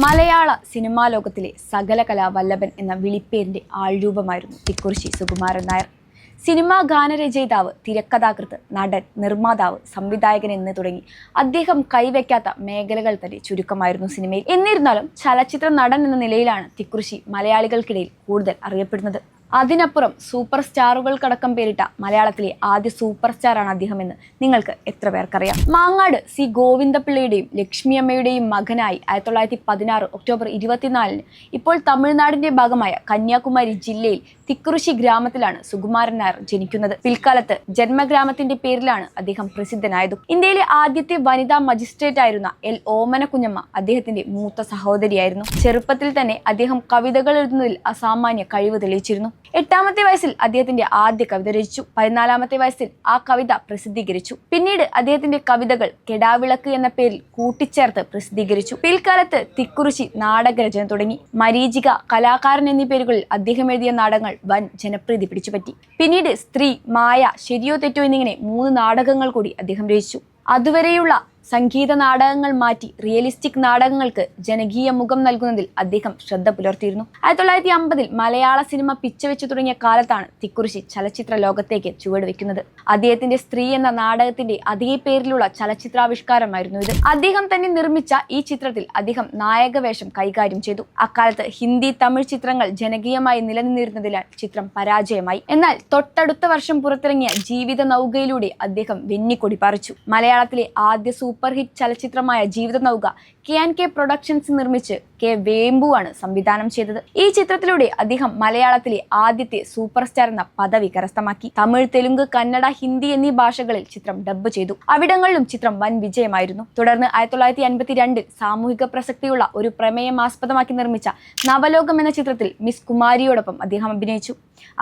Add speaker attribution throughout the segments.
Speaker 1: മലയാള cinema ലോകത്തിലെ സകല കലാവല്ലഭൻ എന്ന വിളിപ്പേരിന്റെ ആൾരൂപമായിരുന്നു തിക്കുറിശ്ശി സുകുമാരൻ നായർ. സിനിമാ ഗാനരചയിതാവ്, തിരക്കഥാകൃത്ത്, നടൻ, നിർമ്മാതാവ്, സംവിധായകൻ എന്ന് തുടങ്ങി അദ്ദേഹം കൈവയ്ക്കാത്ത മേഖലകൾ തന്നെ ചുരുക്കമായിരുന്നു സിനിമയിൽ. എന്നിരുന്നാലും ചലച്ചിത്ര നടൻ എന്ന നിലയിലാണ് തിക്കുറിശ്ശി മലയാളികൾക്കിടയിൽ കൂടുതൽ അറിയപ്പെടുന്നത്. അതിനപ്പുറം സൂപ്പർ സ്റ്റാറുകൾക്കടക്കം പേരിട്ട മലയാളത്തിലെ ആദ്യ സൂപ്പർ സ്റ്റാറാണ് അദ്ദേഹമെന്ന് നിങ്ങൾക്ക് എത്ര പേർക്കറിയാം? മാങ്ങാട് സി ഗോവിന്ദപിള്ളയുടെയും ലക്ഷ്മിയമ്മയുടെയും മകനായി 1916 ഒക്ടോബർ 24 ഇപ്പോൾ തമിഴ്നാടിന്റെ ഭാഗമായ കന്യാകുമാരി ജില്ലയിൽ തിക്കുറിശ്ശി ഗ്രാമത്തിലാണ് സുകുമാരൻ നായർ ജനിക്കുന്നത്. പിൽക്കാലത്ത് ജന്മഗ്രാമത്തിന്റെ പേരിലാണ് അദ്ദേഹം പ്രസിദ്ധനായതും. ഇന്ത്യയിലെ ആദ്യത്തെ വനിതാ മജിസ്ട്രേറ്റ് ആയിരുന്ന എൽ ഓമന കുഞ്ഞമ്മ അദ്ദേഹത്തിന്റെ മൂത്ത സഹോദരിയായിരുന്നു. ചെറുപ്പത്തിൽ തന്നെ അദ്ദേഹം കവിതകൾ എഴുതുന്നതിൽ അസാമാന്യ കഴിവ് തെളിയിച്ചിരുന്നു. 8ാമത്തെ വയസ്സിൽ അദ്ദേഹത്തിന്റെ ആദ്യ കവിത രചിച്ചു. 14ാമത്തെ വയസ്സിൽ ആ കവിത പ്രസിദ്ധീകരിച്ചു. പിന്നീട് അദ്ദേഹത്തിന്റെ കവിതകൾ കെടാവിളക്ക് എന്ന പേരിൽ കൂട്ടിച്ചേർത്ത് പ്രസിദ്ധീകരിച്ചു. പിൽക്കാലത്ത് തിക്കുറിശ്ശി നാടകരചന തുടങ്ങി. മരീചിക, കലാകാരൻ എന്നീ പേരുകളിൽ അദ്ദേഹം എഴുതിയ നാടകങ്ങൾ വൻ ജനപ്രീതി പിടിച്ചുപറ്റി. പിന്നീട് സ്ത്രീ, മായ, ശരിയോ തെറ്റോ എന്നിങ്ങനെ 3 നാടകങ്ങൾ കൂടി അദ്ദേഹം രചിച്ചു. അതുവരെയുള്ള സംഗീത നാടകങ്ങൾ മാറ്റി റിയലിസ്റ്റിക് നാടകങ്ങൾക്ക് ജനകീയ മുഖം നൽകുന്നതിൽ അദ്ദേഹം ശ്രദ്ധ പുലർത്തിയിരുന്നു. 1950 മലയാള സിനിമ പിച്ചവെച്ചു തുടങ്ങിയ കാലത്താണ് തിക്കുറിശ്ശി ചലച്ചിത്ര ലോകത്തേക്ക് ചുവടുവെക്കുന്നത്. അദ്ദേഹത്തിന്റെ സ്ത്രീ എന്ന നാടകത്തിന്റെ അതേ പേരിലുള്ള ചലച്ചിത്രാവിഷ്കാരമായിരുന്നു ഇത്. അദ്ദേഹം തന്നെ നിർമ്മിച്ച ഈ ചിത്രത്തിൽ അദ്ദേഹം നായകവേഷം കൈകാര്യം ചെയ്തു. അക്കാലത്ത് ഹിന്ദി, തമിഴ് ചിത്രങ്ങൾ ജനകീയമായി നിലനിന്നിരുന്നതിനാൽ ചിത്രം പരാജയമായി. എന്നാൽ തൊട്ടടുത്ത വർഷം പുറത്തിറങ്ങിയ ജീവിത നൗകയിലൂടെ അദ്ദേഹം വെന്നിക്കൊടി പറിച്ചു. മലയാളത്തിലെ ആദ്യ സൂപ്പർ ഹിറ്റ് ചലച്ചിത്രമായ ജീവിത നൗക കെ പ്രൊഡക്ഷൻസ് നിർമ്മിച്ച് കെ വേമ്പുവാണ് സംവിധാനം ചെയ്തത്. ഈ ചിത്രത്തിലൂടെ അദ്ദേഹം മലയാളത്തിലെ ആദ്യത്തെ സൂപ്പർ സ്റ്റാർ എന്ന പദവി കരസ്ഥമാക്കി. തമിഴ്, തെലുങ്ക്, കന്നഡ, ഹിന്ദി എന്നീ ഭാഷകളിൽ ചിത്രം ഡബ്ബ് ചെയ്തു. അവിടങ്ങളിലും ചിത്രം വൻ വിജയമായിരുന്നു. തുടർന്ന് 1952 സാമൂഹിക പ്രസക്തിയുള്ള ഒരു പ്രമേയം ആസ്പദമാക്കി നിർമ്മിച്ച നവലോകം എന്ന ചിത്രത്തിൽ മിസ് കുമാരിയോടൊപ്പം അദ്ദേഹം അഭിനയിച്ചു.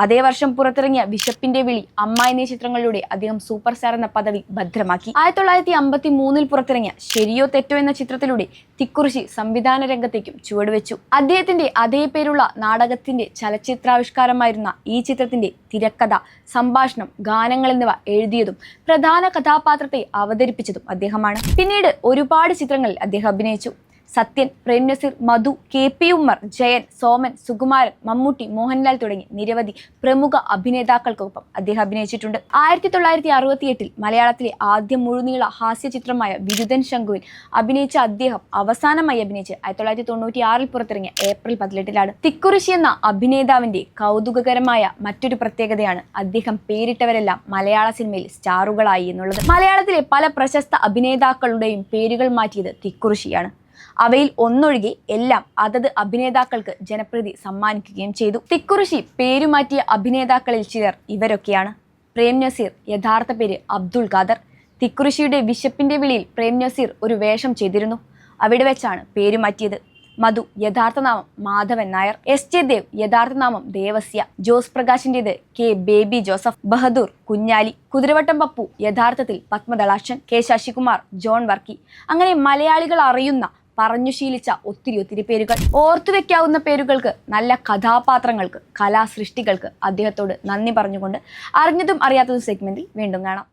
Speaker 1: അതേ വർഷം പുറത്തിറങ്ങിയ വിശപ്പിന്റെ വിളി, അമ്മ എന്നീ ചിത്രങ്ങളിലൂടെ അദ്ദേഹം സൂപ്പർ സ്റ്റാർ എന്ന പദവി ഭദ്രമാക്കി. 1953 പുറത്തിറങ്ങിയ ശരിയോ തെറ്റോ എന്ന ചിത്രത്തിലൂടെ തിക്കുറിശ്ശി സംവിധാന രംഗത്തേക്കും ചുവടുവെച്ചു. അദ്ദേഹത്തിന്റെ അതേ പേരുള്ള നാടകത്തിന്റെ ചലച്ചിത്രാവിഷ്കാരമായിരുന്ന ഈ ചിത്രത്തിന്റെ തിരക്കഥ, സംഭാഷണം, ഗാനങ്ങൾ എന്നിവ എഴുതിയതും പ്രധാന കഥാപാത്രത്തെ അവതരിപ്പിച്ചതും അദ്ദേഹമാണ്. പിന്നീട് ഒരുപാട് ചിത്രങ്ങളിൽ അദ്ദേഹം അഭിനയിച്ചു. സത്യൻ, പ്രേംനസീർ, മധു, KP ഉമ്മർ, ജയൻ, സോമൻ, സുകുമാരൻ, മമ്മൂട്ടി, മോഹൻലാൽ തുടങ്ങി നിരവധി പ്രമുഖ അഭിനേതാക്കൾക്കൊപ്പം അദ്ദേഹം അഭിനയിച്ചിട്ടുണ്ട്. 1968 മലയാളത്തിലെ ആദ്യ മുഴുനീള ഹാസ്യ ചിത്രമായ വിരുദ്ധൻ ശംഖുവിൽ അഭിനയിച്ച അദ്ദേഹം അവസാനമായി അഭിനയിച്ച് 1996 പുറത്തിറങ്ങിയ ഏപ്രിൽ 18 തിക്കുറിശ്ശി എന്ന അഭിനേതാവിന്റെ കൗതുകകരമായ മറ്റൊരു പ്രത്യേകതയാണ് അദ്ദേഹം പേരിട്ടവരെല്ലാം മലയാള സിനിമയിൽ സ്റ്റാറുകളായി എന്നുള്ളത്. മലയാളത്തിലെ പല പ്രശസ്ത അഭിനേതാക്കളുടെയും പേരുകൾ മാറ്റിയത് തിക്കുറിശ്ശിയാണ്. അവയിൽ ഒന്നൊഴികെ എല്ലാം അതത് അഭിനേതാക്കൾക്ക് ജനപ്രീതി സമ്മാനിക്കുകയും ചെയ്തു. തിക്കുറിശ്ശി പേരുമാറ്റിയ അഭിനേതാക്കളിൽ ചിലർ ഇവരൊക്കെയാണ്. പ്രേംനസീർ, യഥാർത്ഥ പേര് അബ്ദുൾ ഖാദർ. തിക്കുറിശ്ശിയുടെ വിശപ്പിന്റെ വിളിയിൽ പ്രേംനസീർ ഒരു വേഷം ചെയ്തിരുന്നു. അവിടെ വെച്ചാണ് പേരുമാറ്റിയത്. മധു, യഥാർത്ഥ നാമം മാധവൻ നായർ. SJ ദേവ്, യഥാർത്ഥ നാമം ദേവസ്യ. ജോസ് പ്രകാശിന്റേത് K Baby Joseph. Bahadur, Kunjali. Kuthiravattam Pappu, യഥാർത്ഥത്തിൽ പത്മദളാക്ഷൻ. K Sasikumar, John Varkey. അങ്ങനെ മലയാളികൾ അറിയുന്ന, പറഞ്ഞു ശീലിച്ച ഒത്തിരി പേരുകൾ. ഓർത്തുവെക്കാവുന്ന പേരുകൾക്ക്, നല്ല കഥാപാത്രങ്ങൾക്ക്, കലാസൃഷ്ടികൾക്ക് അദ്ദേഹത്തോട് നന്ദി പറഞ്ഞുകൊണ്ട് അറിഞ്ഞതും അറിയാത്തതും സെഗ്മെന്റിൽ വീണ്ടും കാണാം.